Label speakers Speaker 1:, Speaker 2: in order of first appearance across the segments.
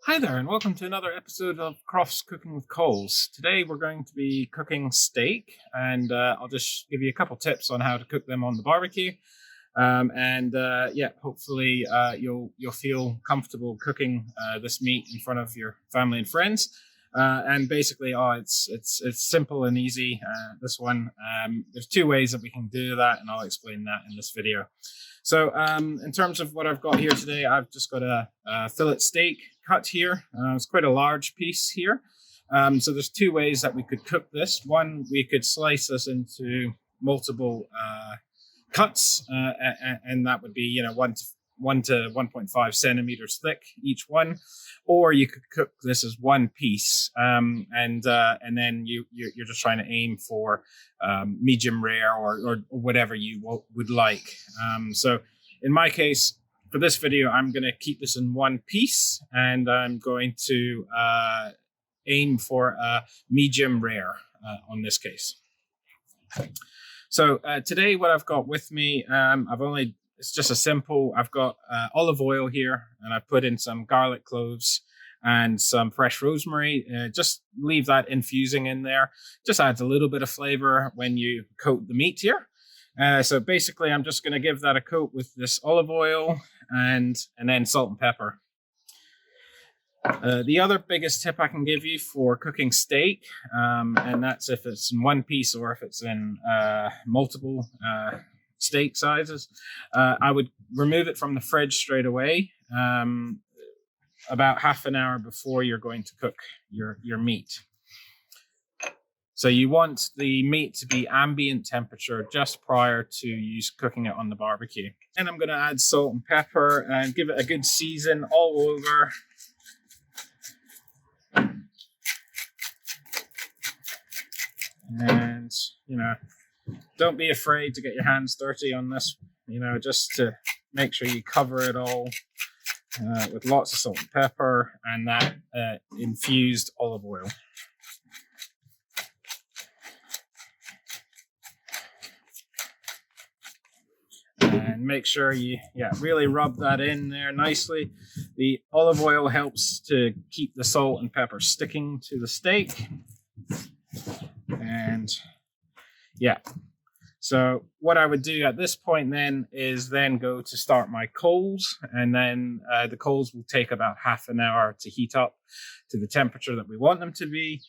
Speaker 1: Hi there, and welcome to another episode of Crofts Cooking with Coals. Today we're going to be cooking steak, and I'll just give you a couple tips on how to cook them on the barbecue. Hopefully you'll feel comfortable cooking this meat in front of your family and friends. It's simple and easy. This one, there's two ways that we can do that, and I'll explain that in this video. So in terms of what I've got here today, I've just got a fillet steak cut here. It's quite a large piece here. So there's two ways that we could cook this. One, we could slice this into multiple cuts, and that would be 1 to 1.5 centimeters thick each one, or you could cook this as one piece, and then you're just trying to aim for medium rare or whatever you would like. So in my case, for this video, I'm going to keep this in one piece, and I'm going to aim for medium rare on this case. So today, what I've got with me, it's just I've got olive oil here, and I've put in some garlic cloves and some fresh rosemary. Just leave that infusing in there. Just adds a little bit of flavor when you coat the meat here. So basically, I'm just going to give that a coat with this olive oil and then salt and pepper. The other biggest tip I can give you for cooking steak, and that's if it's in one piece or if it's in multiple steak sizes, I would remove it from the fridge straight away, about half an hour before you're going to cook your meat. So you want the meat to be ambient temperature just prior to cooking it on the barbecue. And I'm going to add salt and pepper and give it a good season all over. And, don't be afraid to get your hands dirty on this, just to make sure you cover it all with lots of salt and pepper and that infused olive oil. And make sure you really rub that in there nicely. The olive oil helps to keep the salt and pepper sticking to the steak. And so what I would do at this point then is go to start my coals, and then the coals will take about half an hour to heat up to the temperature that we want them to be,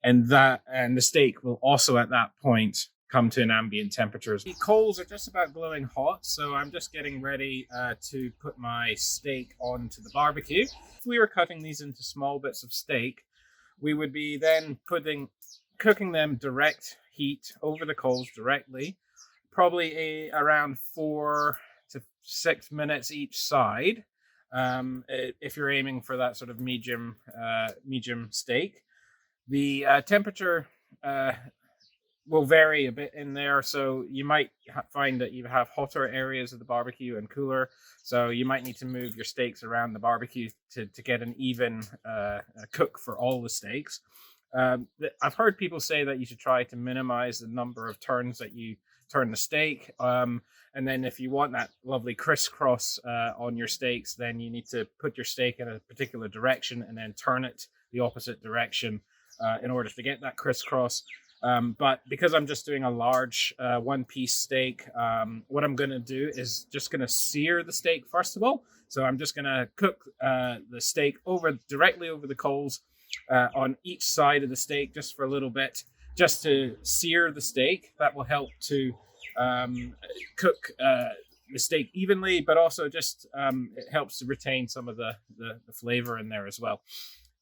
Speaker 1: and the steak will also at that point come to an ambient temperature. The coals are just about glowing hot, so I'm just getting ready to put my steak onto the barbecue. If we were cutting these into small bits of steak, we would be then cooking them direct heat over the coals directly, probably around 4 to 6 minutes each side, if you're aiming for that sort of medium steak. The temperature will vary a bit in there, so you might find that you have hotter areas of the barbecue and cooler, so you might need to move your steaks around the barbecue to get an even cook for all the steaks. I've heard people say that you should try to minimize the number of turns that you turn the steak, and then if you want that lovely crisscross on your steaks, then you need to put your steak in a particular direction and then turn it the opposite direction in order to get that crisscross. But because I'm just doing a large one-piece steak, what I'm going to do is just going to sear the steak first of all. So I'm just going to cook the steak directly over the coals on each side of the steak just for a little bit, just to sear the steak. That will help to cook the steak evenly, but also just it helps to retain some of the flavor in there as well.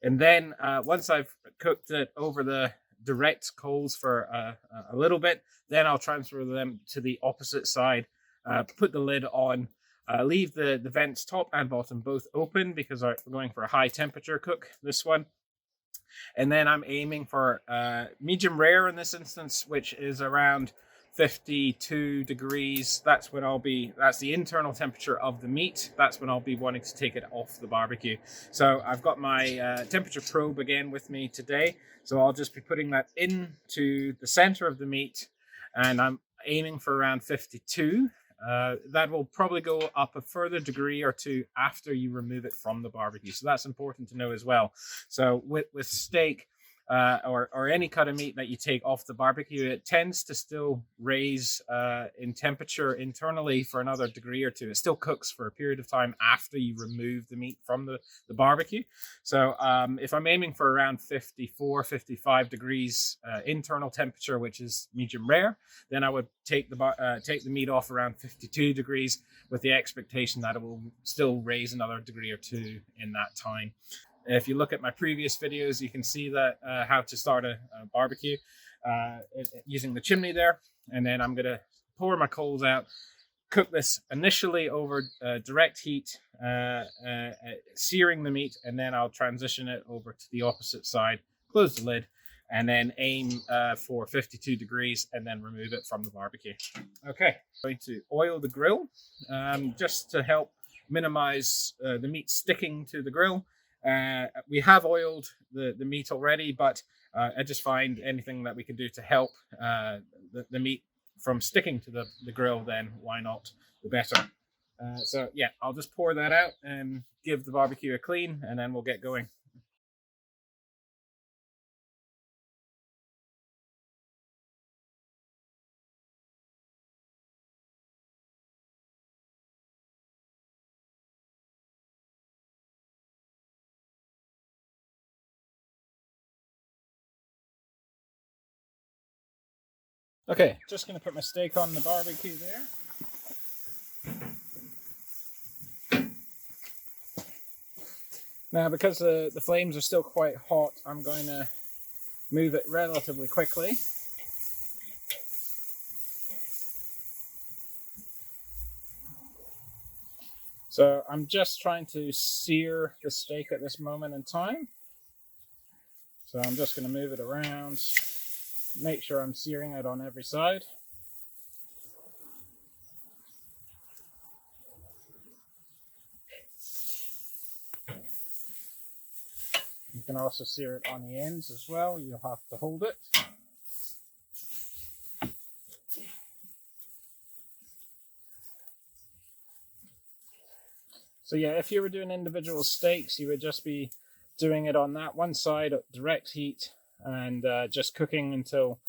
Speaker 1: And then once I've cooked it over the direct coals for a little bit, then I'll transfer them to the opposite side, put the lid on, leave the vents top and bottom both open because we're going for a high temperature cook this one. And then I'm aiming for medium rare in this instance, which is around 52 degrees. That's the internal temperature of the meat. That's when I'll be wanting to take it off the barbecue. So I've got my temperature probe again with me today. So I'll just be putting that into the center of the meat, and I'm aiming for around 52. that will probably go up a further degree or two after you remove it from the barbecue. So that's important to know as well. So with steak, or any cut of meat that you take off the barbecue, it tends to still raise in temperature internally for another degree or two. It still cooks for a period of time after you remove the meat from the barbecue. So if I'm aiming for around 54, 55 degrees internal temperature, which is medium rare, then I would take the meat off around 52 degrees with the expectation that it will still raise another degree or two in that time. If you look at my previous videos, you can see that how to start a barbecue using the chimney there. And then I'm going to pour my coals out, cook this initially over direct heat, searing the meat, and then I'll transition it over to the opposite side, close the lid, and then aim for 52 degrees and then remove it from the barbecue. Okay, I'm going to oil the grill just to help minimize the meat sticking to the grill. We have oiled the meat already, but I just find anything that we can do to help the meat from sticking to the grill, then why not, the better. So yeah, I'll just pour that out and give the barbecue a clean, and then we'll get going. Okay, just going to put my steak on the barbecue there. Now, because the flames are still quite hot, I'm going to move it relatively quickly. So I'm just trying to sear the steak at this moment in time. So I'm just going to move it around, make sure I'm searing it on every side. You can also sear it on the ends as well. You'll have to hold it. So yeah, if you were doing individual steaks, you would just be doing it on that one side at direct heat and just cooking until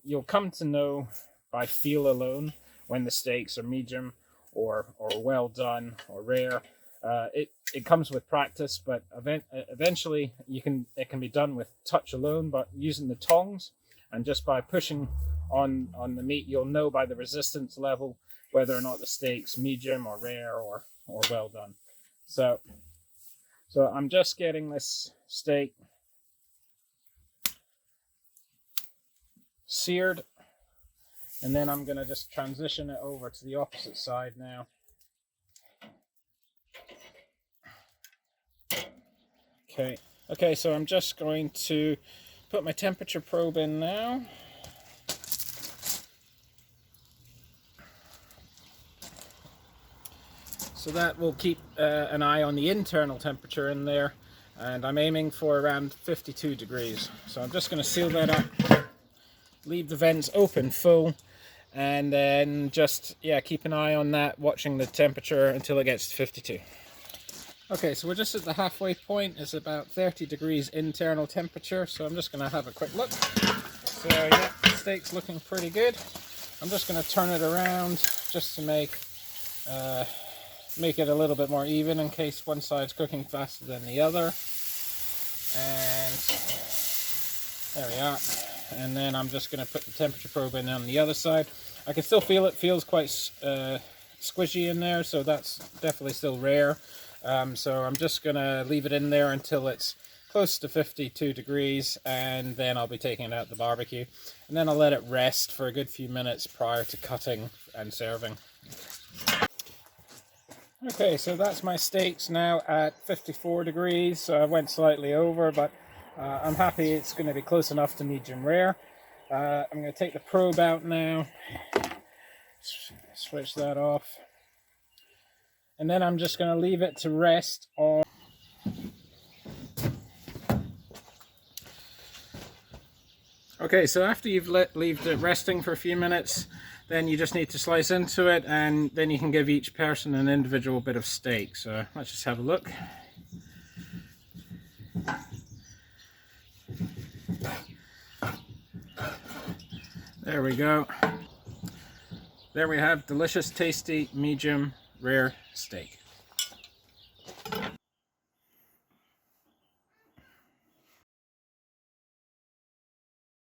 Speaker 1: you'll come to know by feel alone when the steaks are medium or well done or rare. It comes with practice, but eventually it can be done with touch alone, but using the tongs and just by pushing on the meat, you'll know by the resistance level whether or not the steak's medium or rare or well done. So I'm just getting this steak seared, and then I'm going to just transition it over to the opposite side now. Okay, so I'm just going to put my temperature probe in now. So that will keep an eye on the internal temperature in there, and I'm aiming for around 52 degrees. So I'm just going to seal that up, leave the vents open full, and then just keep an eye on that, watching the temperature until it gets to 52. Okay, so we're just at the halfway point. It's about 30 degrees internal temperature, so I'm just going to have a quick look. So yeah, the steak's looking pretty good. I'm just going to turn it around just to make it a little bit more even in case one side's cooking faster than the other. And there we are. And then I'm just going to put the temperature probe in on the other side. I can still feel it feels quite squishy in there, so that's definitely still rare. So I'm just going to leave it in there until it's close to 52 degrees, and then I'll be taking it out the barbecue. And then I'll let it rest for a good few minutes prior to cutting and serving. Okay, so that's my steaks now at 54 degrees. So I went slightly over, but I'm happy it's going to be close enough to medium rare. I'm going to take the probe out now, switch that off, and then I'm just going to leave it to rest on. Okay, so after you've left it resting for a few minutes, then you just need to slice into it, and then you can give each person an individual bit of steak. So let's just have a look. There we go. There we have delicious, tasty, medium rare steak.